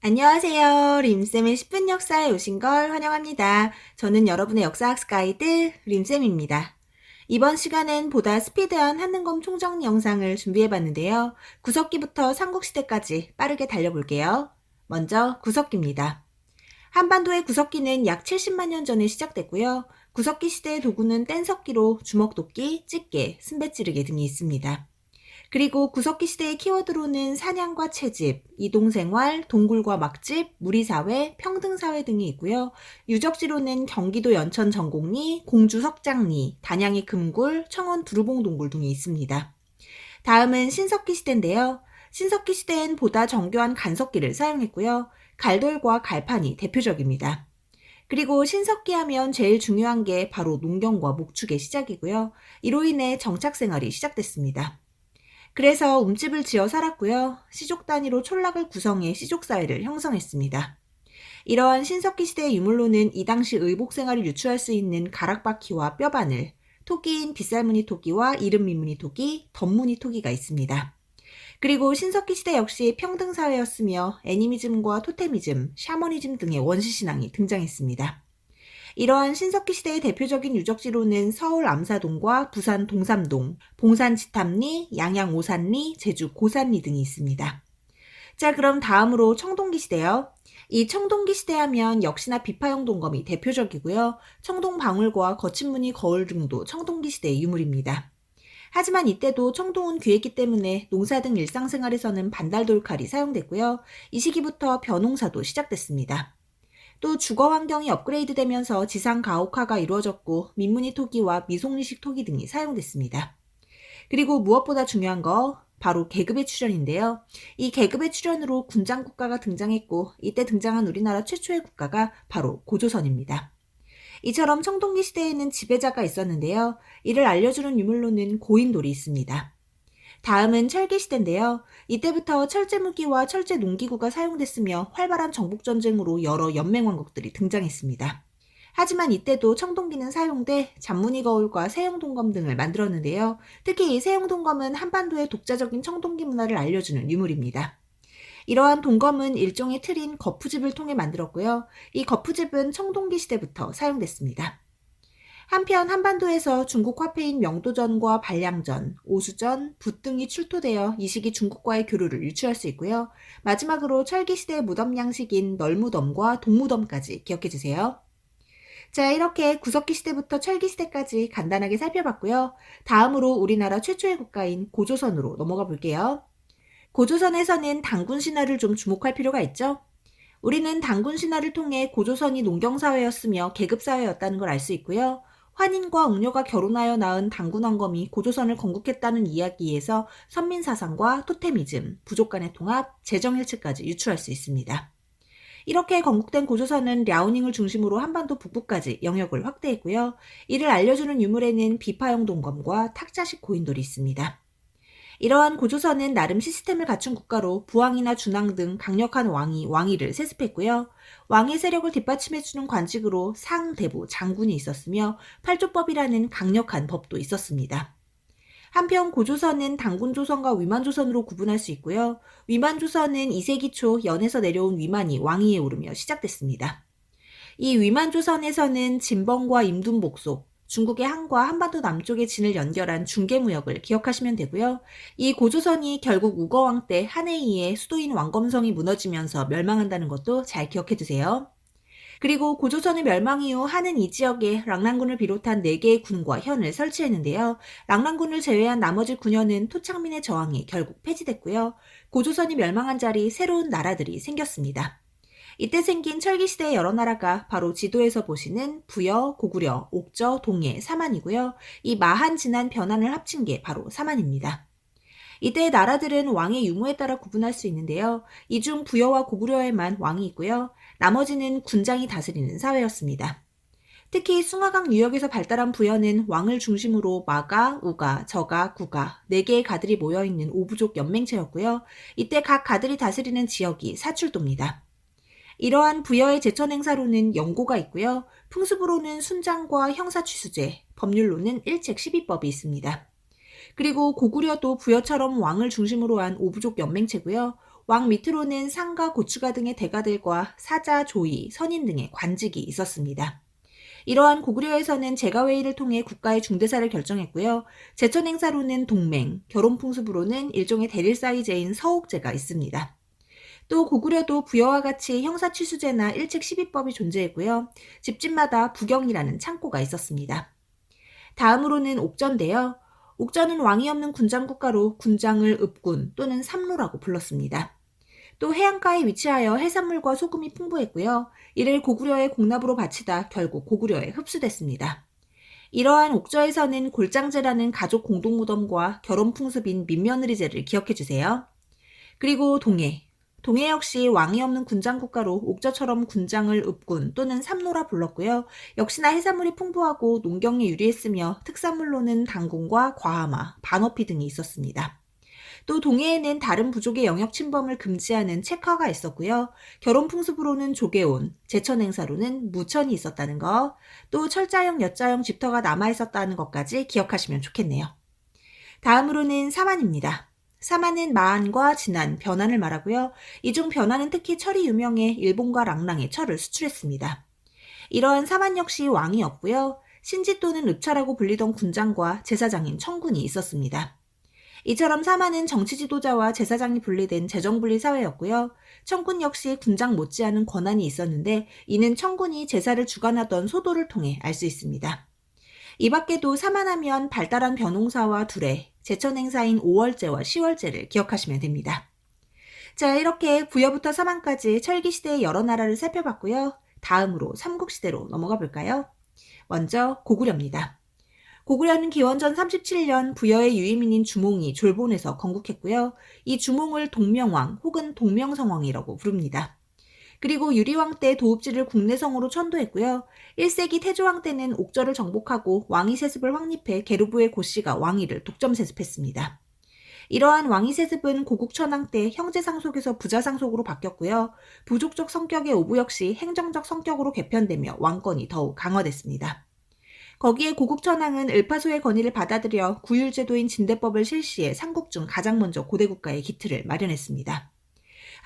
안녕하세요. 림쌤의 10분 역사에 오신 걸 환영합니다. 저는 여러분의 역사학습 가이드 림쌤입니다. 이번 시간엔 보다 스피드한 한능검 총정리 영상을 준비해봤는데요. 구석기부터 삼국시대까지 빠르게 달려볼게요. 먼저 구석기입니다. 한반도의 구석기는 약 70만 년 전에 시작됐고요. 구석기 시대의 도구는 뗀석기로 주먹도끼, 찌개, 순배찌르개 등이 있습니다. 그리고 구석기 시대의 키워드로는 사냥과 채집, 이동생활, 동굴과 막집, 무리사회, 평등사회 등이 있고요. 유적지로는 경기도 연천 전곡리, 공주 석장리, 단양의 금굴, 청원 두루봉 동굴 등이 있습니다. 다음은 신석기 시대인데요. 신석기 시대엔 보다 정교한 간석기를 사용했고요. 갈돌과 갈판이 대표적입니다. 그리고 신석기 하면 제일 중요한 게 바로 농경과 목축의 시작이고요. 이로 인해 정착생활이 시작됐습니다. 그래서 움집을 지어 살았고요. 시족 단위로 촌락을 구성해 시족사회를 형성했습니다. 이러한 신석기 시대의 유물로는 이 당시 의복 생활을 유추할 수 있는 가락바퀴와 뼈바늘, 토끼인 빗살무늬 토끼와 이름미무늬 토끼, 덧무늬 토끼가 있습니다. 그리고 신석기 시대 역시 평등사회였으며 애니미즘과 토테미즘, 샤머니즘 등의 원시신앙이 등장했습니다. 이러한 신석기 시대의 대표적인 유적지로는 서울 암사동과 부산 동삼동, 봉산 지탐리, 양양 오산리, 제주 고산리 등이 있습니다. 자, 그럼 다음으로 청동기 시대요. 이 청동기 시대 하면 역시나 비파형 동검이 대표적이고요. 청동 방울과 거친 무늬 거울 등도 청동기 시대의 유물입니다. 하지만 이때도 청동은 귀했기 때문에 농사 등 일상생활에서는 반달돌칼이 사용됐고요. 이 시기부터 벼농사도 시작됐습니다. 또 주거 환경이 업그레이드되면서 지상 가옥화가 이루어졌고 민무늬 토기와 미송리식 토기 등이 사용됐습니다. 그리고 무엇보다 중요한 거 바로 계급의 출현인데요. 이 계급의 출현으로 군장 국가가 등장했고 이때 등장한 우리나라 최초의 국가가 바로 고조선입니다. 이처럼 청동기 시대에는 지배자가 있었는데요. 이를 알려주는 유물로는 고인돌이 있습니다. 다음은 철기시대인데요. 이때부터 철제무기와 철제농기구가 사용됐으며 활발한 정복전쟁으로 여러 연맹왕국들이 등장했습니다. 하지만 이때도 청동기는 사용돼 잔무늬 거울과 세용동검 등을 만들었는데요. 특히 이 세용동검은 한반도의 독자적인 청동기 문화를 알려주는 유물입니다. 이러한 동검은 일종의 틀인 거푸집을 통해 만들었고요. 이 거푸집은 청동기 시대부터 사용됐습니다. 한편 한반도에서 중국 화폐인 명도전과 반량전, 오수전, 붓 등이 출토되어 이 시기 중국과의 교류를 유추할 수 있고요. 마지막으로 철기시대의 무덤 양식인 널무덤과 동무덤까지 기억해주세요. 자, 이렇게 구석기 시대부터 철기 시대까지 간단하게 살펴봤고요. 다음으로 우리나라 최초의 국가인 고조선으로 넘어가 볼게요. 고조선에서는 단군 신화를 좀 주목할 필요가 있죠. 우리는 단군 신화를 통해 고조선이 농경사회였으며 계급사회였다는 걸 알 수 있고요. 환인과 웅녀가 결혼하여 낳은 단군 왕검이 고조선을 건국했다는 이야기에서 선민사상과 토테미즘, 부족 간의 통합, 재정일치까지 유추할 수 있습니다. 이렇게 건국된 고조선은 랴오닝을 중심으로 한반도 북부까지 영역을 확대했고요. 이를 알려주는 유물에는 비파형 동검과 탁자식 고인돌이 있습니다. 이러한 고조선은 나름 시스템을 갖춘 국가로 부왕이나 준왕 등 강력한 왕이 왕위를 세습했고요. 왕의 세력을 뒷받침해주는 관직으로 상, 대부, 장군이 있었으며 팔조법이라는 강력한 법도 있었습니다. 한편 고조선은 단군조선과 위만조선으로 구분할 수 있고요. 위만조선은 2세기 초 연에서 내려온 위만이 왕위에 오르며 시작됐습니다. 이 위만조선에서는 진번과 임둔복속, 중국의 한과 한반도 남쪽의 진을 연결한 중개무역을 기억하시면 되고요. 이 고조선이 결국 우거왕 때 한에 의해 수도인 왕검성이 무너지면서 멸망한다는 것도 잘 기억해 두세요. 그리고 고조선의 멸망 이후 한은 이 지역에 랑랑군을 비롯한 4개의 군과 현을 설치했는데요. 랑랑군을 제외한 나머지 9년은 토착민의 저항에 결국 폐지됐고요. 고조선이 멸망한 자리 새로운 나라들이 생겼습니다. 이때 생긴 철기시대의 여러 나라가 바로 지도에서 보시는 부여, 고구려, 옥저, 동해, 사만이고요. 이 마한, 진한, 변한을 합친 게 바로 사만입니다. 이때의 나라들은 왕의 유무에 따라 구분할 수 있는데요. 이 중 부여와 고구려에만 왕이 있고요. 나머지는 군장이 다스리는 사회였습니다. 특히 숭화강 유역에서 발달한 부여는 왕을 중심으로 마가, 우가, 저가, 구가 4개의 가들이 모여있는 오부족 연맹체였고요. 이때 각 가들이 다스리는 지역이 사출도입니다. 이러한 부여의 제천 행사로는 영고가 있고요. 풍습으로는 순장과 형사취수제, 법률로는 일책 12법이 있습니다. 그리고 고구려도 부여처럼 왕을 중심으로 한 오부족 연맹체고요. 왕 밑으로는 상가, 고추가 등의 대가들과 사자, 조이, 선인 등의 관직이 있었습니다. 이러한 고구려에서는 제가회의를 통해 국가의 중대사를 결정했고요. 제천 행사로는 동맹, 결혼 풍습으로는 일종의 대릴 사이제인 서옥제가 있습니다. 또 고구려도 부여와 같이 형사취수제나 일책시비법이 존재했고요. 집집마다 부경이라는 창고가 있었습니다. 다음으로는 옥전인데요. 옥전은 왕이 없는 군장국가로 군장을 읍군 또는 삼로라고 불렀습니다. 또 해안가에 위치하여 해산물과 소금이 풍부했고요. 이를 고구려의 공납으로 바치다 결국 고구려에 흡수됐습니다. 이러한 옥저에서는 골장제라는 가족 공동무덤과 결혼 풍습인 민며느리제를 기억해주세요. 그리고 동해. 동해 역시 왕이 없는 군장국가로 옥저처럼 군장을 읍군 또는 삼로라 불렀고요. 역시나 해산물이 풍부하고 농경에 유리했으며 특산물로는 당군과 과하마, 반어피 등이 있었습니다. 또 동해에는 다른 부족의 영역 침범을 금지하는 책화가 있었고요. 결혼 풍습으로는 조계온, 제천 행사로는 무천이 있었다는 거, 또 철자형, 여자형 집터가 남아 있었다는 것까지 기억하시면 좋겠네요. 다음으로는 사만입니다. 사만은 마안과 진안, 변안을 말하고요. 이 중 변안은 특히 철이 유명해 일본과 랑랑에 철을 수출했습니다. 이러한 사만 역시 왕이 없고요. 신지 또는 읍차라고 불리던 군장과 제사장인 청군이 있었습니다. 이처럼 사만은 정치 지도자와 제사장이 분리된 재정분리 사회였고요. 청군 역시 군장 못지않은 권한이 있었는데 이는 청군이 제사를 주관하던 소도를 통해 알 수 있습니다. 이 밖에도 사만하면 발달한 벼농사와 두레, 제천 행사인 5월제와 10월제를 기억하시면 됩니다. 자, 이렇게 부여부터 사만까지 철기시대의 여러 나라를 살펴봤고요. 다음으로 삼국시대로 넘어가 볼까요? 먼저 고구려입니다. 고구려는 기원전 37년 부여의 유이민인 주몽이 졸본에서 건국했고요. 이 주몽을 동명왕 혹은 동명성왕이라고 부릅니다. 그리고 유리왕 때 도읍지를 국내성으로 천도했고요. 1세기 태조왕 때는 옥저를 정복하고 왕위 세습을 확립해 게르부의 고씨가 왕위를 독점 세습했습니다. 이러한 왕위 세습은 고국천왕 때 형제상속에서 부자상속으로 바뀌었고요. 부족적 성격의 오부 역시 행정적 성격으로 개편되며 왕권이 더욱 강화됐습니다. 거기에 고국천왕은 을파소의 건의를 받아들여 구율제도인 진대법을 실시해 삼국 중 가장 먼저 고대국가의 기틀을 마련했습니다.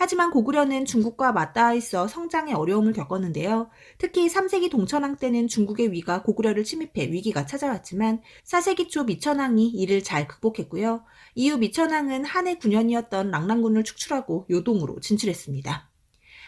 하지만 고구려는 중국과 맞닿아 있어 성장에 어려움을 겪었는데요. 특히 3세기 동천왕 때는 중국의 위가 고구려를 침입해 위기가 찾아왔지만 4세기 초 미천왕이 이를 잘 극복했고요. 이후 미천왕은 한해 9년이었던 랑랑군을 축출하고 요동으로 진출했습니다.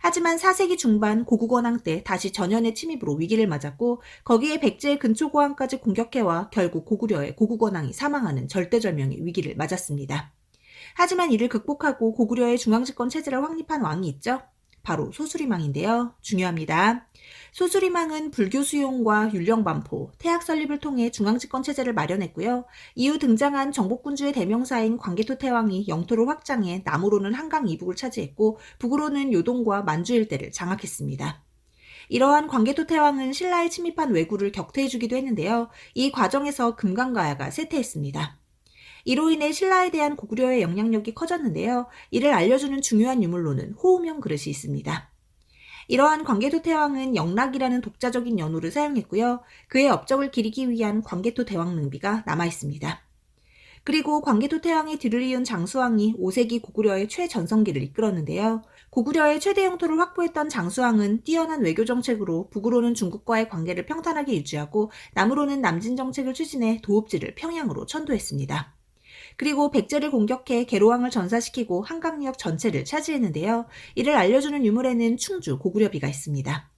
하지만 4세기 중반 고국원왕 때 다시 전현의 침입으로 위기를 맞았고 거기에 백제의 근초고왕까지 공격해와 결국 고구려의 고국원왕이 사망하는 절대절명의 위기를 맞았습니다. 하지만 이를 극복하고 고구려의 중앙집권 체제를 확립한 왕이 있죠. 바로 소수리망인데요. 중요합니다. 소수리망은 불교 수용과 율령 반포, 태학 설립을 통해 중앙집권 체제를 마련했고요. 이후 등장한 정복군주의 대명사인 광개토 태왕이 영토를 확장해 남으로는 한강 이북을 차지했고 북으로는 요동과 만주 일대를 장악했습니다. 이러한 광개토 태왕은 신라에 침입한 왜구를 격퇴해주기도 했는데요. 이 과정에서 금강가야가 쇠퇴했습니다. 이로 인해 신라에 대한 고구려의 영향력이 커졌는데요. 이를 알려주는 중요한 유물로는 호우명 그릇이 있습니다. 이러한 광개토 태왕은 영락이라는 독자적인 연호를 사용했고요. 그의 업적을 기리기 위한 광개토 대왕릉비가 남아있습니다. 그리고 광개토 태왕의 뒤를 이은 장수왕이 5세기 고구려의 최전성기를 이끌었는데요. 고구려의 최대 영토를 확보했던 장수왕은 뛰어난 외교 정책으로 북으로는 중국과의 관계를 평탄하게 유지하고 남으로는 남진 정책을 추진해 도읍지를 평양으로 천도했습니다. 그리고 백제를 공격해 계로왕을 전사시키고 한강역 전체를 차지했는데요. 이를 알려주는 유물에는 충주 고구려비가 있습니다.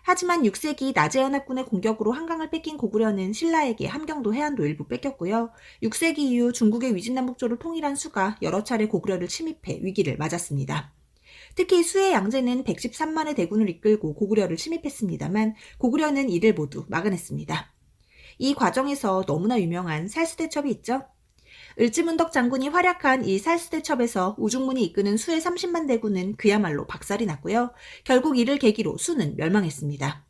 하지만 6세기 나제연합군의 공격으로 한강을 뺏긴 고구려는 신라에게 함경도 해안도 일부 뺏겼고요. 6세기 이후 중국의 위진남북조를 통일한 수가 여러 차례 고구려를 침입해 위기를 맞았습니다. 특히 수의 양제는 113만의 대군을 이끌고 고구려를 침입했습니다만 고구려는 이를 모두 막아냈습니다. 이 과정에서 너무나 유명한 살수대첩이 있죠. 을지문덕 장군이 활약한 이 살수대첩에서 우중문이 이끄는 수의 30만 대군은 그야말로 박살이 났고요. 결국 이를 계기로 수는 멸망했습니다.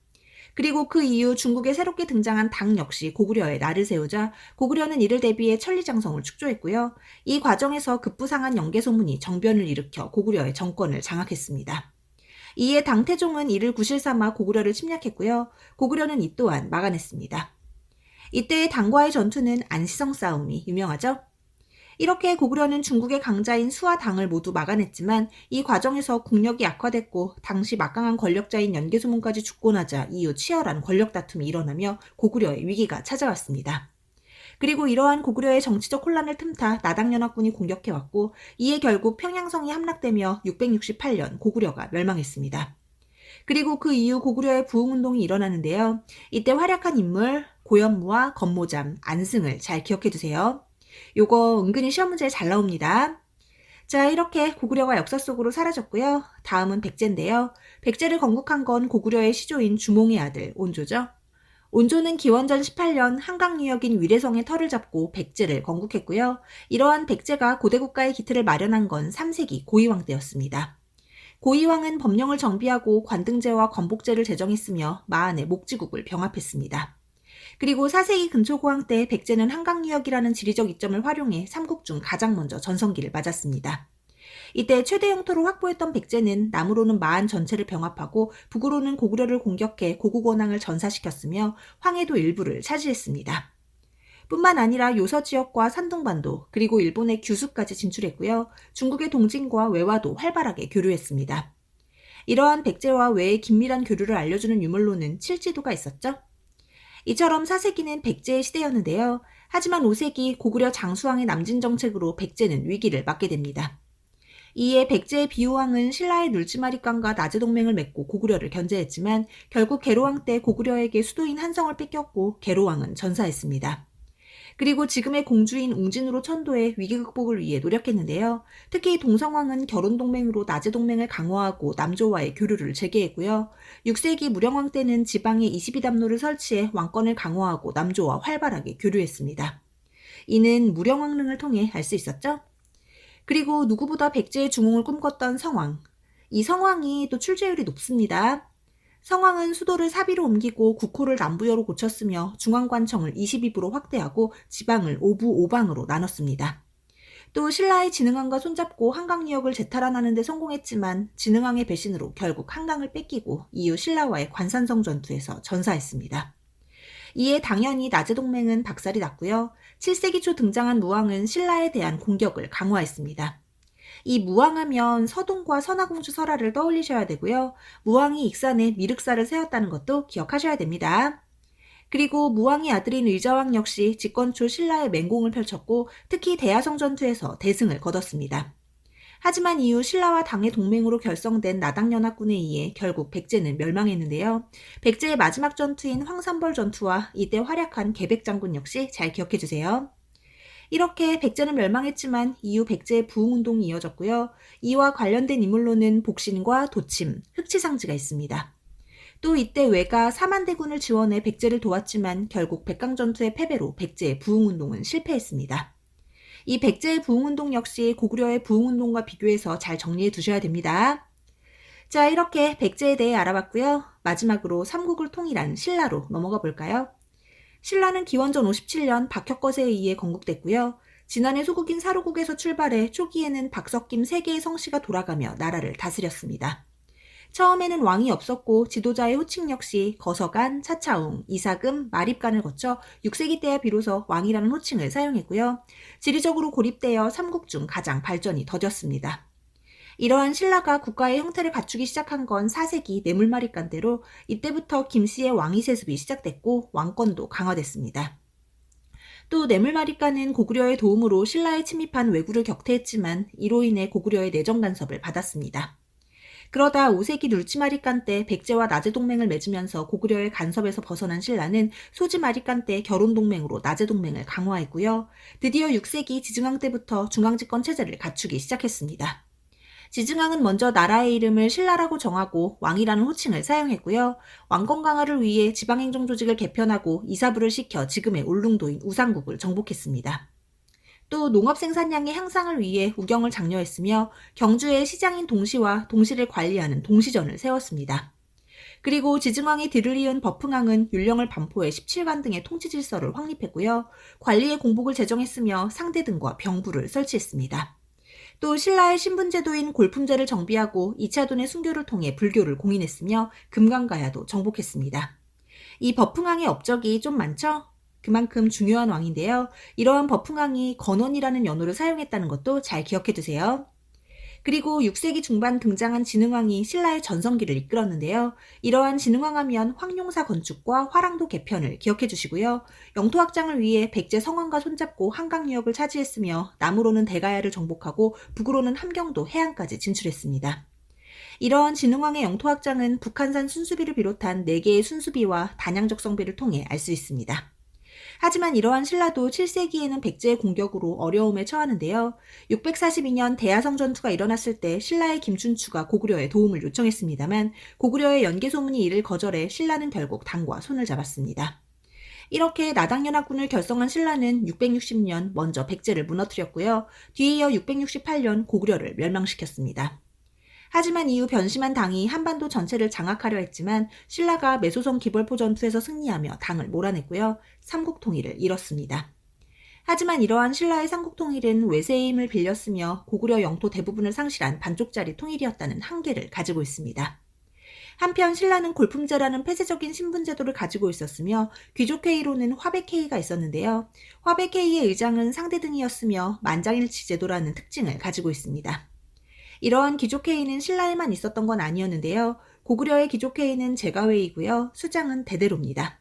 그리고 그 이후 중국에 새롭게 등장한 당 역시 고구려에 날을 세우자 고구려는 이를 대비해 천리장성을 축조했고요. 이 과정에서 급부상한 영계소문이 정변을 일으켜 고구려의 정권을 장악했습니다. 이에 당태종은 이를 구실삼아 고구려를 침략했고요. 고구려는 이 또한 막아냈습니다. 이때의 당과의 전투는 안시성 싸움이 유명하죠. 이렇게 고구려는 중국의 강자인 수와 당을 모두 막아냈지만 이 과정에서 국력이 약화됐고 당시 막강한 권력자인 연개소문까지 죽고 나자 이후 치열한 권력 다툼이 일어나며 고구려의 위기가 찾아왔습니다. 그리고 이러한 고구려의 정치적 혼란을 틈타 나당연합군이 공격해왔고 이에 결국 평양성이 함락되며 668년 고구려가 멸망했습니다. 그리고 그 이후 고구려의 부흥운동이 일어나는데요. 이때 활약한 인물 고연무와 건모잠, 안승을 잘 기억해두세요. 요거 은근히 시험 문제에 잘 나옵니다. 자, 이렇게 고구려가 역사 속으로 사라졌고요. 다음은 백제인데요. 백제를 건국한 건 고구려의 시조인 주몽의 아들 온조죠. 온조는 기원전 18년 한강 유역인 위례성의 터를 잡고 백제를 건국했고요. 이러한 백제가 고대 국가의 기틀을 마련한 건 3세기 고이왕 때였습니다. 고이왕은 법령을 정비하고 관등제와 건복제를 제정했으며 마한의 목지국을 병합했습니다. 그리고 4세기 근초고왕 때 백제는 한강유역이라는 지리적 이점을 활용해 삼국 중 가장 먼저 전성기를 맞았습니다. 이때 최대 영토를 확보했던 백제는 남으로는 마한 전체를 병합하고 북으로는 고구려를 공격해 고국 원앙을 전사시켰으며 황해도 일부를 차지했습니다. 뿐만 아니라 요서 지역과 산둥반도 그리고 일본의 규수까지 진출했고요. 중국의 동진과 외와도 활발하게 교류했습니다. 이러한 백제와 외의 긴밀한 교류를 알려주는 유물로는 칠지도가 있었죠. 이처럼 4세기는 백제의 시대였는데요. 하지만 5세기 고구려 장수왕의 남진 정책으로 백제는 위기를 맞게 됩니다. 이에 백제의 비후왕은 신라의 눌지마리깡과 나제 동맹을 맺고 고구려를 견제했지만 결국 계로왕 때 고구려에게 수도인 한성을 뺏겼고 계로왕은 전사했습니다. 그리고 지금의 공주인 웅진으로 천도해 위기 극복을 위해 노력했는데요. 특히 동성왕은 결혼동맹으로 나제 동맹을 강화하고 남조와의 교류를 재개했고요. 6세기 무령왕 때는 지방에 22담로를 설치해 왕권을 강화하고 남조와 활발하게 교류했습니다. 이는 무령왕릉을 통해 알 수 있었죠. 그리고 누구보다 백제의 주몽을 꿈꿨던 성왕. 이 성왕이 또 출제율이 높습니다. 성왕은 수도를 사비로 옮기고 국호를 남부여로 고쳤으며 중앙관청을 22부로 확대하고 지방을 5부 5방으로 나눴습니다. 또 신라의 진흥왕과 손잡고 한강유역을 재탈환하는 데 성공했지만 진흥왕의 배신으로 결국 한강을 뺏기고 이후 신라와의 관산성 전투에서 전사했습니다. 이에 당연히 나제 동맹은 박살이 났고요. 7세기 초 등장한 무왕은 신라에 대한 공격을 강화했습니다. 이 무왕하면 서동과 선화공주 설화를 떠올리셔야 되고요. 무왕이 익산에 미륵사를 세웠다는 것도 기억하셔야 됩니다. 그리고 무왕의 아들인 의자왕 역시 집권 초 신라의 맹공을 펼쳤고 특히 대야성 전투에서 대승을 거뒀습니다. 하지만 이후 신라와 당의 동맹으로 결성된 나당연합군에 의해 결국 백제는 멸망했는데요. 백제의 마지막 전투인 황산벌 전투와 이때 활약한 계백장군 역시 잘 기억해주세요. 이렇게 백제는 멸망했지만 이후 백제의 부흥운동이 이어졌고요. 이와 관련된 인물로는 복신과 도침, 흑치상지가 있습니다. 또 이때 외가 사만대군을 지원해 백제를 도왔지만 결국 백강전투의 패배로 백제의 부흥운동은 실패했습니다. 이 백제의 부흥운동 역시 고구려의 부흥운동과 비교해서 잘 정리해 두셔야 됩니다. 자, 이렇게 백제에 대해 알아봤고요. 마지막으로 삼국을 통일한 신라로 넘어가 볼까요? 신라는 기원전 57년 박혁거세에 의해 건국됐고요. 지난해 소국인 사로국에서 출발해 초기에는 박석김 3개의 성씨가 돌아가며 나라를 다스렸습니다. 처음에는 왕이 없었고 지도자의 호칭 역시 거서간, 차차웅, 이사금, 마립간을 거쳐 6세기 때야 비로소 왕이라는 호칭을 사용했고요. 지리적으로 고립되어 삼국 중 가장 발전이 더뎠습니다. 이러한 신라가 국가의 형태를 갖추기 시작한 건 4세기 뇌물마립간 때로 이때부터 김씨의 왕위 세습이 시작됐고 왕권도 강화됐습니다. 또 뇌물마립간은 고구려의 도움으로 신라에 침입한 왜구를 격퇴했지만 이로 인해 고구려의 내정 간섭을 받았습니다. 그러다 5세기 눌지마립간 때 백제와 나제 동맹을 맺으면서 고구려의 간섭에서 벗어난 신라는 소지마립간 때 결혼 동맹으로 나제 동맹을 강화했고요. 드디어 6세기 지증왕 때부터 중앙집권 체제를 갖추기 시작했습니다. 지증왕은 먼저 나라의 이름을 신라라고 정하고 왕이라는 호칭을 사용했고요. 왕권 강화를 위해 지방행정 조직을 개편하고 이사부를 시켜 지금의 울릉도인 우상국을 정복했습니다. 또 농업 생산량의 향상을 위해 우경을 장려했으며 경주의 시장인 동시와 동시를 관리하는 동시전을 세웠습니다. 그리고 지증왕의 뒤를 이은 버풍왕은 율령을 반포해 17관 등의 통치 질서를 확립했고요. 관리의 공복을 제정했으며 상대 등과 병부를 설치했습니다. 또 신라의 신분제도인 골품제를 정비하고 이차돈의 순교를 통해 불교를 공인했으며 금강가야도 정복했습니다. 이 버풍왕의 업적이 좀 많죠? 그만큼 중요한 왕인데요. 이러한 버풍왕이 건원이라는 연호를 사용했다는 것도 잘 기억해 두세요. 그리고 6세기 중반 등장한 진흥왕이 신라의 전성기를 이끌었는데요. 이러한 진흥왕 하면 황룡사 건축과 화랑도 개편을 기억해 주시고요. 영토 확장을 위해 백제 성왕과 손잡고 한강 유역을 차지했으며 남으로는 대가야를 정복하고 북으로는 함경도 해안까지 진출했습니다. 이러한 진흥왕의 영토 확장은 북한산 순수비를 비롯한 4개의 순수비와 단양적 성비를 통해 알 수 있습니다. 하지만 이러한 신라도 7세기에는 백제의 공격으로 어려움에 처하는데요. 642년 대야성 전투가 일어났을 때 신라의 김춘추가 고구려에 도움을 요청했습니다만 고구려의 연개소문이 이를 거절해 신라는 결국 당과 손을 잡았습니다. 이렇게 나당연합군을 결성한 신라는 660년 먼저 백제를 무너뜨렸고요. 뒤에 이어 668년 고구려를 멸망시켰습니다. 하지만 이후 변심한 당이 한반도 전체를 장악하려 했지만 신라가 매소성 기벌포 전투에서 승리하며 당을 몰아냈고요. 삼국통일을 이뤘습니다. 하지만 이러한 신라의 삼국통일은 외세의 힘을 빌렸으며 고구려 영토 대부분을 상실한 반쪽짜리 통일이었다는 한계를 가지고 있습니다. 한편 신라는 골품제라는 폐쇄적인 신분제도를 가지고 있었으며 귀족회의로는 화백회의가 있었는데요. 화백회의의 의장은 상대등이었으며 만장일치 제도라는 특징을 가지고 있습니다. 이러한 귀족회의는 신라에만 있었던 건 아니었는데요. 고구려의 귀족회의는 제가회의고요. 수장은 대대로입니다.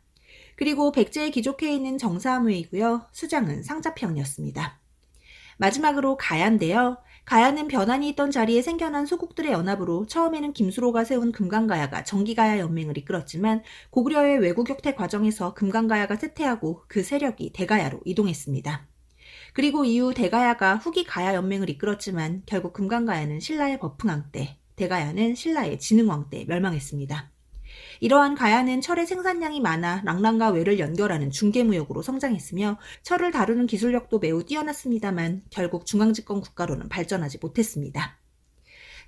그리고 백제의 귀족회의는 정사함회의고요. 수장은 상자평이었습니다. 마지막으로 가야인데요. 가야는 변환이 있던 자리에 생겨난 소국들의 연합으로 처음에는 김수로가 세운 금강가야가 정기가야 연맹을 이끌었지만 고구려의 외국 격퇴 과정에서 금강가야가 쇠퇴하고 그 세력이 대가야로 이동했습니다. 그리고 이후 대가야가 후기 가야 연맹을 이끌었지만 결국 금강가야는 신라의 버풍왕 때, 대가야는 신라의 진흥왕 때 멸망했습니다. 이러한 가야는 철의 생산량이 많아 랑랑과 외를 연결하는 중개무역으로 성장했으며 철을 다루는 기술력도 매우 뛰어났습니다만 결국 중앙집권 국가로는 발전하지 못했습니다.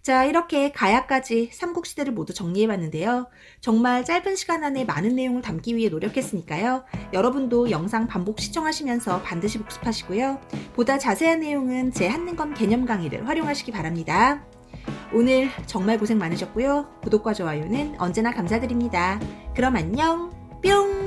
자, 이렇게 가야까지 삼국시대를 모두 정리해봤는데요. 정말 짧은 시간 안에 많은 내용을 담기 위해 노력했으니까요. 여러분도 영상 반복 시청하시면서 반드시 복습하시고요. 보다 자세한 내용은 제 한능검 개념 강의를 활용하시기 바랍니다. 오늘 정말 고생 많으셨고요. 구독과 좋아요는 언제나 감사드립니다. 그럼 안녕, 뿅!